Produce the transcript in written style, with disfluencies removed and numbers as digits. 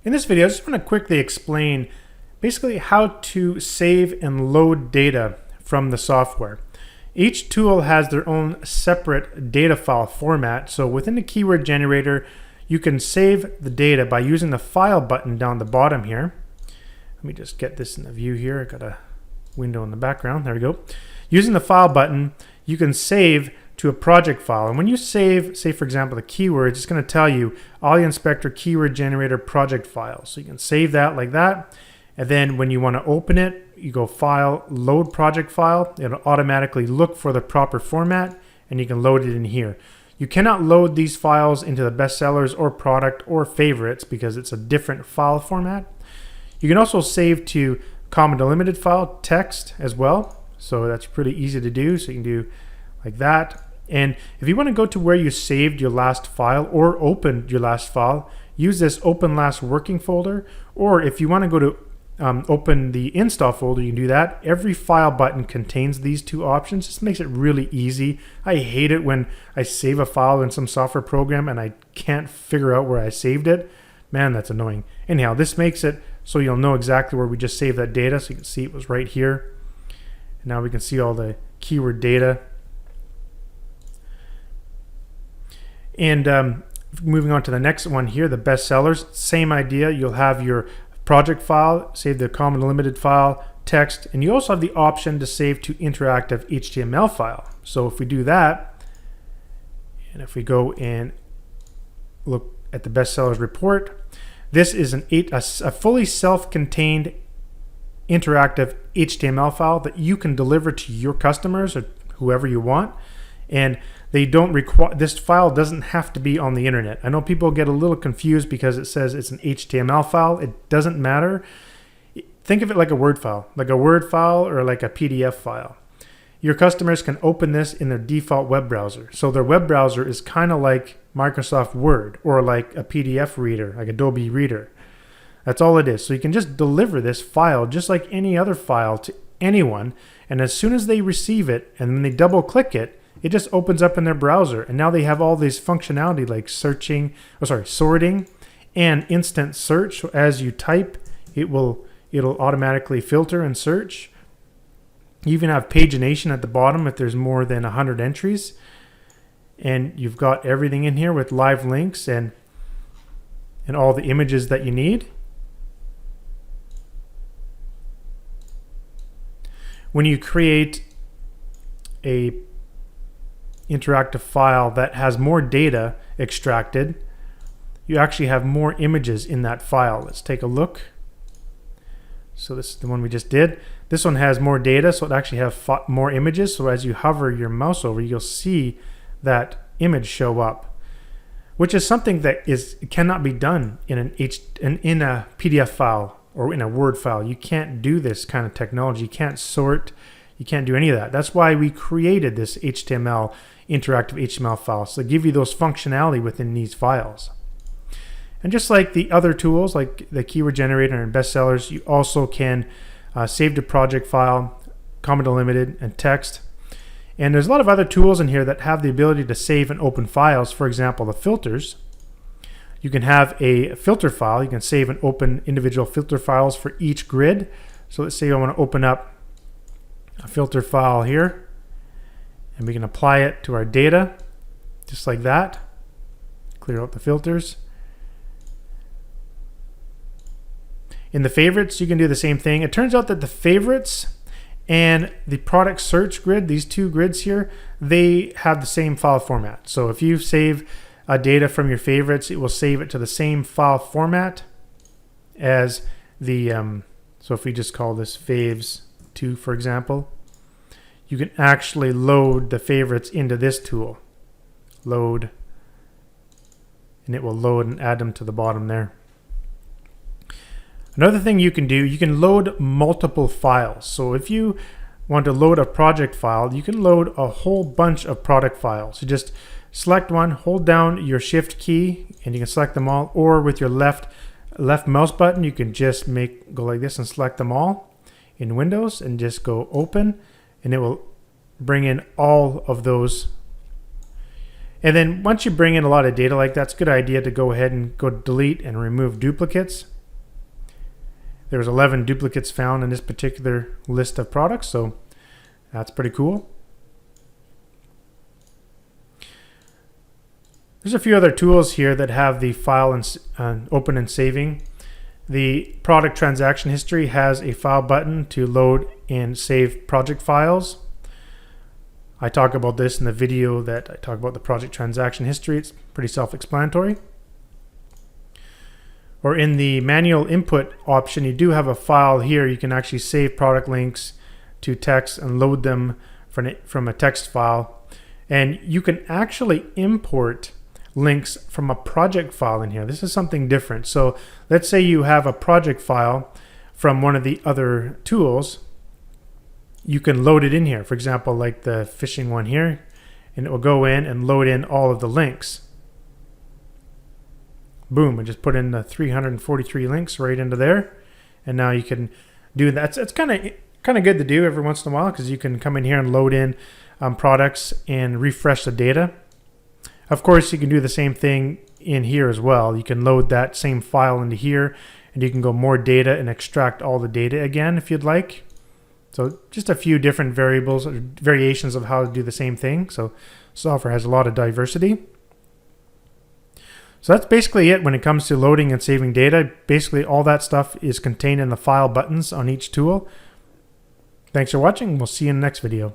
In this video, I just want to quickly explain basically how to save and load data from the software. Each tool has their own separate data file format. So within the keyword generator, you can save the data by using the file button down the bottom here. Let me just get this in the view here. I got a window in the background. There we go. Using the file button, you can save to a project file. And when you save, say for example, the keywords, it's going to tell you Aliinspector keyword generator project file. So you can save that like that. And then when you want to open it, you go File, Load Project File. It'll automatically look for the proper format and you can load it in here. You cannot load these files into the bestsellers or product or favorites because it's a different file format. You can also save to comma delimited file, text as well. So that's pretty easy to do. So you can do like that. And if you want to go to where you saved your last file or opened your last file, use this open last working folder. Or if you want to go to open the install folder, you can do that. Every file button contains these two options. This makes it really easy. I hate it when I save a file in some software program and I can't figure out where I saved it. Man, that's annoying. Anyhow, this makes it so you'll know exactly where we just saved that data. So you can see it was right here. And now we can see all the keyword data. And moving on to the next one here, the bestsellers, same idea. You'll have your project file, save the comma delimited file, text, and you also have the option to save to interactive HTML file. So if we do that, and if we go and look at the bestsellers report, this is a fully self-contained interactive HTML file that you can deliver to your customers or whoever you want. And they don't require, this file doesn't have to be on the internet. I know people get a little confused because it says it's an HTML file. It doesn't matter. Think of it like a Word file or like a PDF file. Your customers can open this in their default web browser. So their web browser is kind of like Microsoft Word or like a PDF reader, like Adobe Reader. That's all it is. So you can just deliver this file just like any other file to anyone. And as soon as they receive it and then they double click it, it just opens up in their browser. And now they have all this functionality like sorting and instant search. So as you type, it'll automatically filter and search. You even have pagination at the bottom if there's more than 100 entries. And you've got everything in here with live links and all the images that you need. When you create a interactive file that has more data extracted, you actually have more images in that file. Let's take a look. So this is the one we just did. This one has more data, so it actually has more images. So as you hover your mouse over, you'll see that image show up, which is something that cannot be done in a PDF file or in a Word file. You can't do this kind of technology. You can't sort. You can't do any of that. That's why we created this interactive HTML file, so to give you those functionality within these files. And just like the other tools, like the keyword generator and bestsellers, you also can save to project file, comma delimited, and text. And there's a lot of other tools in here that have the ability to save and open files. For example, the filters. You can have a filter file. You can save and open individual filter files for each grid. So let's say I want to open up a filter file here, and we can apply it to our data just like that. Clear out the filters. In the favorites, you can do the same thing. It turns out that the favorites and the product search grid, these two grids here, they have the same file format. So if you save data from your favorites, it will save it to the same file format as the so if we just call this faves 2, for example, you can actually load the favorites into this tool. Load, and it will load and add them to the bottom there. Another thing you can do, you can load multiple files. So if you want to load a project file, you can load a whole bunch of product files. You just select one, hold down your shift key, and you can select them all, or with your left mouse button, you can just go like this and select them all in Windows and just go open, and it will bring in all of those. And then once you bring in a lot of data like that, it's a good idea to go ahead and go delete and remove duplicates. There was 11 duplicates found in this particular list of products, so that's pretty cool. There's a few other tools here that have the file and open and saving. The product transaction history has a file button to load and save project files. I talk about this in the video that I talk about the project transaction history. It's pretty self-explanatory. Or in the manual input option, you do have a file here. You can actually save product links to text and load them from a text file. And you can actually import links from a project file in here. This is something different. So let's say you have a project file from one of the other tools. You can load it in here. For example, like the fishing one here, and it will go in and load in all of the links. Boom, and just put in the 343 links right into there. And now you can do that. It's kind of good to do every once in a while, because you can come in here and load in products and refresh the data. Of course, you can do the same thing in here as well. You can load that same file into here, and you can go more data and extract all the data again if you'd like. So just a few different variables or variations of how to do the same thing. So software has a lot of diversity. So that's basically it when it comes to loading and saving data. Basically all that stuff is contained in the file buttons on each tool. Thanks for watching. We'll see you in the next video.